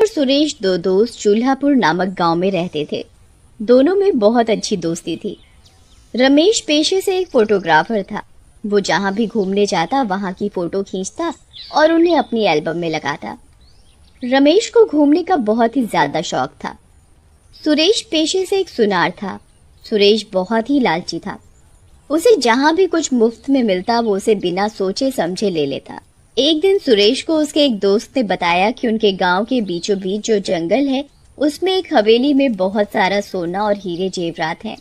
और सुरेश दो दोस्त चूल्हापुर नामक गांव में रहते थे। दोनों में बहुत अच्छी दोस्ती थी। रमेश पेशे से एक फोटोग्राफर था। वो जहां भी घूमने जाता वहां की फोटो खींचता और उन्हें अपनी एल्बम में लगाता। रमेश को घूमने का बहुत ही ज्यादा शौक था। सुरेश पेशे से एक सुनार था। सुरेश बहुत ही लालची था। उसे जहां भी कुछ मुफ्त में मिलता वो उसे बिना सोचे समझे ले लेता। एक दिन सुरेश को उसके एक दोस्त ने बताया कि उनके गांव के बीचों बीच जो जंगल है उसमें एक हवेली में बहुत सारा सोना और हीरे जेवरात हैं।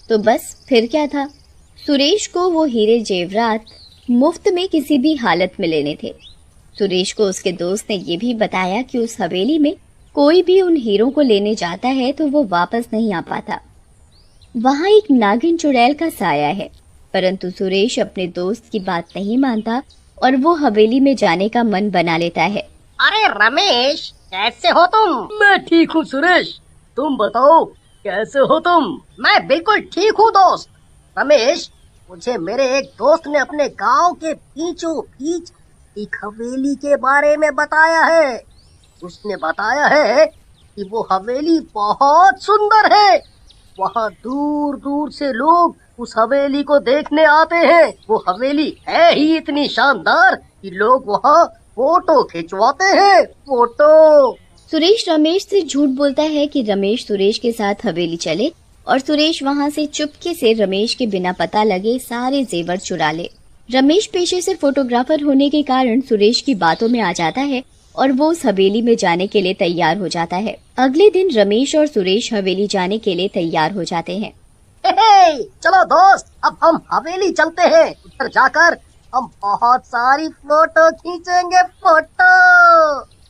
तो बस फिर क्या था, सुरेश को वो हीरे जेवरात मुफ्त में किसी भी हालत में लेने थे। सुरेश को उसके दोस्त ने ये भी बताया कि उस हवेली में कोई भी उन हीरों को लेने जाता है तो वो वापस नहीं आ पाता। वहां एक नागिन चुड़ैल का साया है, परंतु सुरेश अपने दोस्त की बात नहीं मानता और वो हवेली में जाने का मन बना लेता है। अरे रमेश, कैसे हो तुम? मैं ठीक हूँ सुरेश, तुम बताओ कैसे हो तुम? मैं बिल्कुल ठीक हूँ दोस्त। रमेश, मुझे मेरे एक दोस्त ने अपने गांव के बीचों बीच एक हवेली के बारे में बताया है। उसने बताया है कि वो हवेली बहुत सुंदर है। वहाँ दूर दूर से लोग उस हवेली को देखने आते हैं। वो हवेली है ही इतनी शानदार कि लोग वहाँ फोटो खिंचवाते हैं। फोटो। सुरेश रमेश से झूठ बोलता है कि रमेश सुरेश के साथ हवेली चले और सुरेश वहां से चुपके से रमेश के बिना पता लगे सारे जेवर चुरा ले। रमेश पेशे से फोटोग्राफर होने के कारण सुरेश की बातों में आ जाता है और वो उस हवेली में जाने के लिए तैयार हो जाता है। अगले दिन रमेश और सुरेश हवेली जाने के लिए तैयार हो जाते हैं। चलो दोस्त, अब हम हवेली चलते हैं। उधर जाकर हम बहुत सारी फोटो खींचेंगे। फोटो।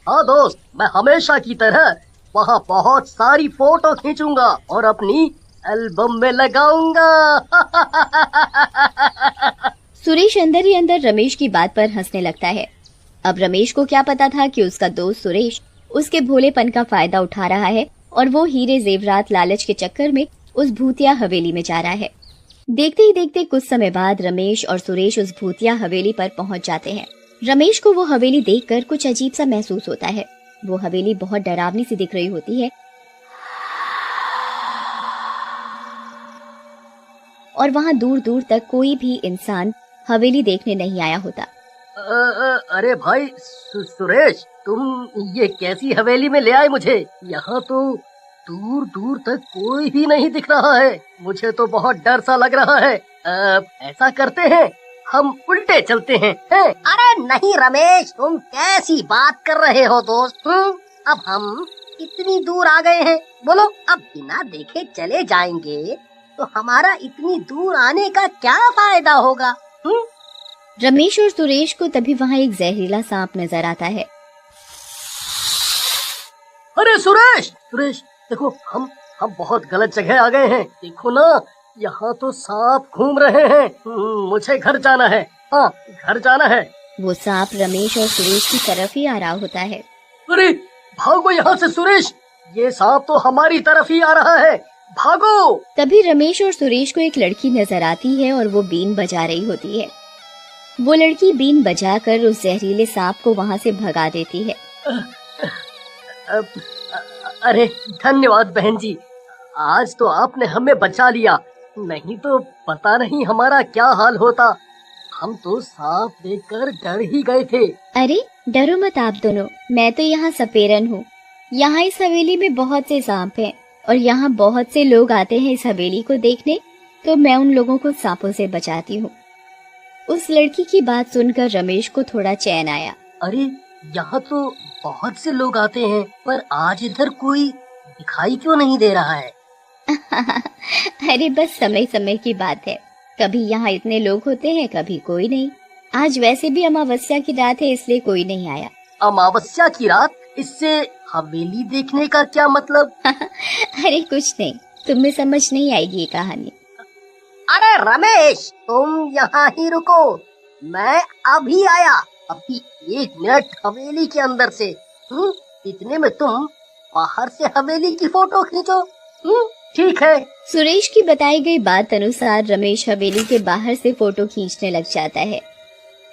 हाँ दोस्त, मैं हमेशा की तरह वहाँ बहुत सारी फोटो खींचूंगा और अपनी एल्बम में लगाऊंगा। सुरेश अंदर ही अंदर रमेश की बात पर हंसने लगता है। अब रमेश को क्या पता था कि उसका दोस्त सुरेश उसके भोलेपन का फायदा उठा रहा है और वो हीरे जेवरात लालच के चक्कर में उस भूतिया हवेली में जा रहा है। देखते ही देखते कुछ समय बाद रमेश और सुरेश उस भूतिया हवेली पर पहुंच जाते हैं। रमेश को वो हवेली देखकर कुछ अजीब सा महसूस होता है। वो हवेली बहुत डरावनी सी दिख रही होती है और वहाँ दूर दूर तक कोई भी इंसान हवेली देखने नहीं आया होता। अरे भाई सुरेश, तुम ये कैसी हवेली में ले आए मुझे? यहाँ तो दूर दूर तक कोई भी नहीं दिख रहा है। मुझे तो बहुत डर सा लग रहा है। ऐसा करते हैं, हम उल्टे चलते हैं। अरे नहीं रमेश, तुम कैसी बात कर रहे हो दोस्त? अब हम इतनी दूर आ गए हैं, बोलो अब बिना देखे चले जाएंगे तो हमारा इतनी दूर आने का क्या फायदा होगा? रमेश और सुरेश को तभी वहाँ एक जहरीला सांप नजर आता है। अरे सुरेश, देखो हम बहुत गलत जगह आ गए हैं। देखो ना, यहाँ तो सांप घूम रहे हैं। मुझे घर जाना है। हाँ, घर जाना है। वो सांप रमेश और सुरेश की तरफ ही आ रहा होता है। अरे भागो यहाँ से सुरेश, ये सांप तो हमारी तरफ ही आ रहा है। भागो। तभी रमेश और सुरेश को एक लड़की नजर आती है और वो बीन बजा रही होती है। वो लड़की बीन बजाकर उस जहरीले सांप को वहाँ से भगा देती है। अरे धन्यवाद बहन जी, आज तो आपने हमें बचा लिया, नहीं तो पता नहीं हमारा क्या हाल होता। हम तो सांप देखकर डर ही गए थे। अरे डरो मत आप दोनों, मैं तो यहाँ सपेरन हूँ। यहाँ इस हवेली में बहुत से सांप हैं और यहाँ बहुत से लोग आते हैं इस हवेली को देखने, तो मैं उन लोगों को सांपों से बचाती हूँ। उस लड़की की बात सुनकर रमेश को थोड़ा चैन आया। अरे यहाँ तो बहुत से लोग आते हैं, पर आज इधर कोई दिखाई क्यों नहीं दे रहा है? अरे बस समय समय की बात है, कभी यहाँ इतने लोग होते हैं, कभी कोई नहीं। आज वैसे भी अमावस्या की रात है, इसलिए कोई नहीं आया। अमावस्या की रात? इससे हवेली देखने का क्या मतलब? अरे कुछ नहीं, तुम्हें समझ नहीं आएगी ये कहानी। अरे रमेश, तुम यहाँ ही रुको, मैं अभी आया। अभी 1 मिनट हवेली के अंदर से। इतने में तुम बाहर से हवेली की फोटो खींचो। ठीक है। सुरेश की बताई गई बात अनुसार रमेश हवेली के बाहर से फोटो खींचने लग जाता है।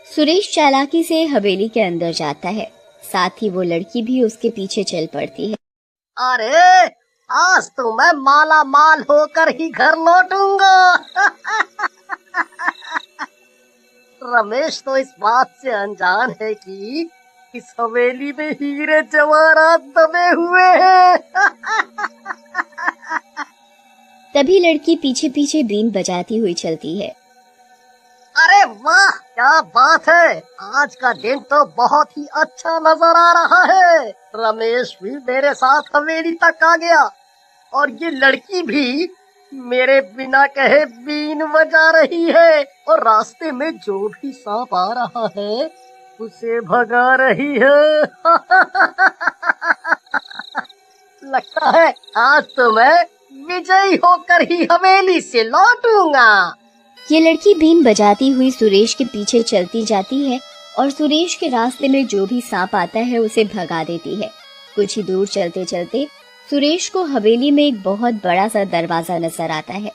सुरेश चालाकी से हवेली के अंदर जाता है। साथ ही वो लड़की भी उसके पीछे चल पड़ती है। अरे आज तो मैं माला माल होकर ही घर लौटूंगा। रमेश तो इस बात से अनजान है कि इस हवेली में हीरे जवाहरात दबे हुए हैं। तभी लड़की पीछे पीछे बीन बजाती हुई चलती है। अरे वाह, क्या बात है, आज का दिन तो बहुत ही अच्छा नजर आ रहा है। रमेश भी मेरे साथ हवेली तक आ गया और ये लड़की भी मेरे बिना कहे बीन बजा रही है और रास्ते में जो भी सांप आ रहा है उसे भगा रही है। लगता है आज तो मैं विजयी होकर ही हवेली से लौटूंगा। ये लड़की बीन बजाती हुई सुरेश के पीछे चलती जाती है और सुरेश के रास्ते में जो भी सांप आता है उसे भगा देती है। कुछ ही दूर चलते चलते सुरेश को हवेली में एक बहुत बड़ा सा दरवाजा नजर आता है।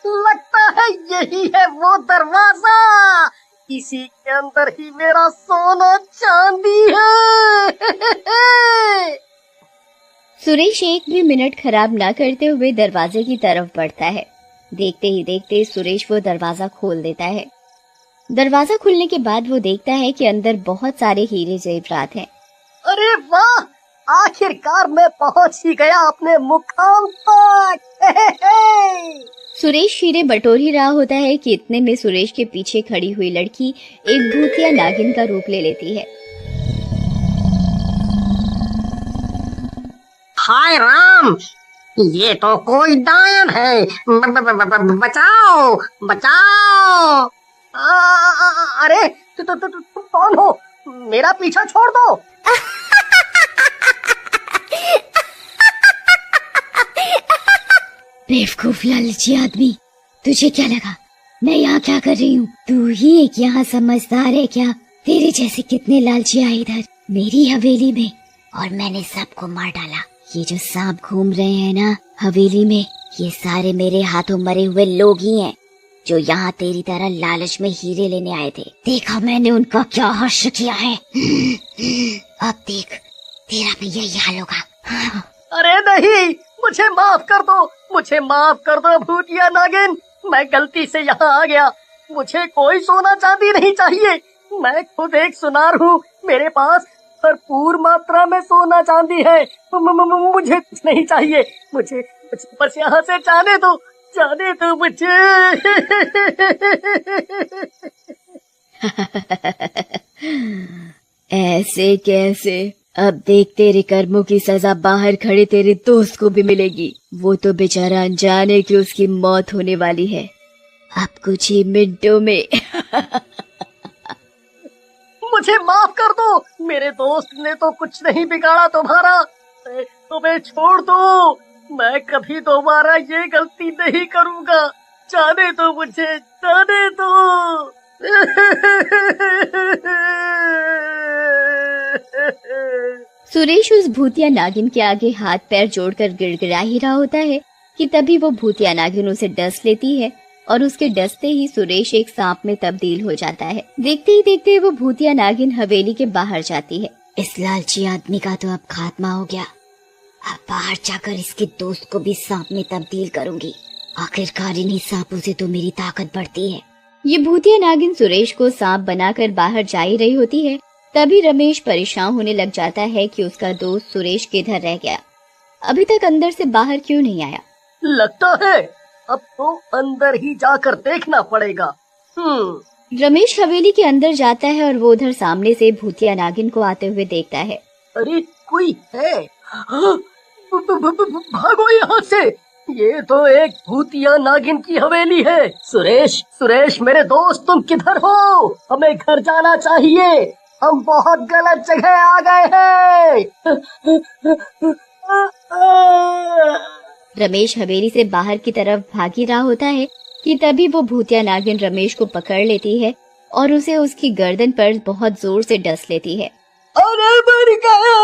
लगता है यही है वो दरवाजा, इसी के अंदर ही मेरा सोना चांदी है। सुरेश एक भी मिनट खराब ना करते हुए दरवाजे की तरफ बढ़ता है। देखते ही देखते सुरेश वो दरवाजा खोल देता है। दरवाजा खुलने के बाद वो देखता है कि अंदर बहुत सारे हीरे जेवरात हैं। अरे वाह, आखिरकार मैं पहुंच ही गया अपने मुकाम तक। सुरेश हीरे बटोर ही रहा होता है कि इतने में सुरेश के पीछे खड़ी हुई लड़की एक भूतिया नागिन का रूप ले लेती है। हाय राम, ये तो कोई डायन है। बचाओ बचाओ। अरे तुम कौन हो? मेरा पीछा छोड़ दो। बेवकूफ लालची आदमी, तुझे क्या लगा मैं यहाँ क्या कर रही हूँ? तू ही एक यहाँ समझदार है क्या? तेरे जैसे कितने लालची आए इधर मेरी हवेली में और मैंने सबको मार डाला। ये जो सांप घूम रहे हैं ना हवेली में, ये सारे मेरे हाथों मरे हुए लोग ही हैं जो यहाँ तेरी तरह लालच में हीरे लेने आए थे। देखा मैंने उनका क्या हर्ष किया है। अब देख तेरा भी यही हाल होगा। अरे नहीं, मुझे माफ कर दो, मुझे माफ कर दो भूतिया नागिन, मैं गलती से यहाँ आ गया। मुझे कोई सोना चांदी नहीं चाहिए, मैं खुद एक सुनार हूँ, मेरे पास भरपूर मात्रा में सोना चांदी है। मुझे कुछ नहीं चाहिए, मुझे बस यहाँ से जाने दो मुझे। ऐसे कैसे? अब देख तेरे कर्मों की सजा बाहर खड़े तेरे दोस्त को भी मिलेगी। वो तो बेचारा अनजान है कि उसकी मौत होने वाली है अब कुछ ही मिनटों में। मुझे माफ कर दो, मेरे दोस्त ने तो कुछ नहीं बिगाड़ा तुम्हारा, तुम्हें छोड़ दो, मैं कभी दोबारा ये गलती नहीं करूँगा। जाने दो मुझे, जाने दो। सुरेश उस भूतिया नागिन के आगे हाथ पैर जोड़कर गिड़गिड़ा ही रहा होता है कि तभी वो भूतिया नागिन उसे डस लेती है और उसके डसते ही सुरेश एक सांप में तब्दील हो जाता है। देखते ही देखते वो भूतिया नागिन हवेली के बाहर जाती है। इस लालची आदमी का तो अब खात्मा हो गया। अब बाहर जाकर इसके दोस्त को भी सांप में तब्दील करूंगी। आखिरकार इन्हीं सांपों से तो मेरी ताकत बढ़ती है। ये भूतिया नागिन सुरेश को सांप बनाकर बाहर जा ही रही होती है, तभी रमेश परेशान होने लग जाता है कि उसका दोस्त सुरेश किधर रह गया, अभी तक अंदर से बाहर क्यों नहीं आया। लगता है अब तो अंदर ही जाकर देखना पड़ेगा। रमेश हवेली के अंदर जाता है और वो उधर सामने से भूतिया नागिन को आते हुए देखता है। अरे कोई है? भागो यहाँ से, ये तो एक भूतिया नागिन की हवेली है। सुरेश मेरे दोस्त, तुम किधर हो? हमें घर जाना चाहिए, हम बहुत गलत जगह आ गए हैं। रमेश हवेली से बाहर की तरफ भाग ही रहा होता है कि तभी वो भूतिया नागिन रमेश को पकड़ लेती है और उसे उसकी गर्दन पर बहुत जोर से डस लेती है। अरे मर गया,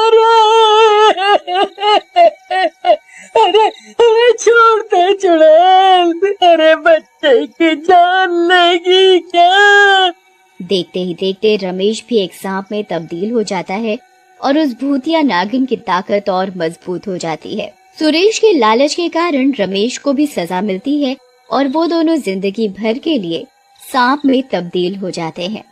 अरे छोड़ते चुड़ैल, अरे बच्चे की जान लेगी क्या? देखते ही देखते रमेश भी एक सांप में तब्दील हो जाता है और उस भूतिया नागिन की ताकत और मजबूत हो जाती है। सुरेश के लालच के कारण रमेश को भी सजा मिलती है और वो दोनों जिंदगी भर के लिए सांप में तब्दील हो जाते हैं।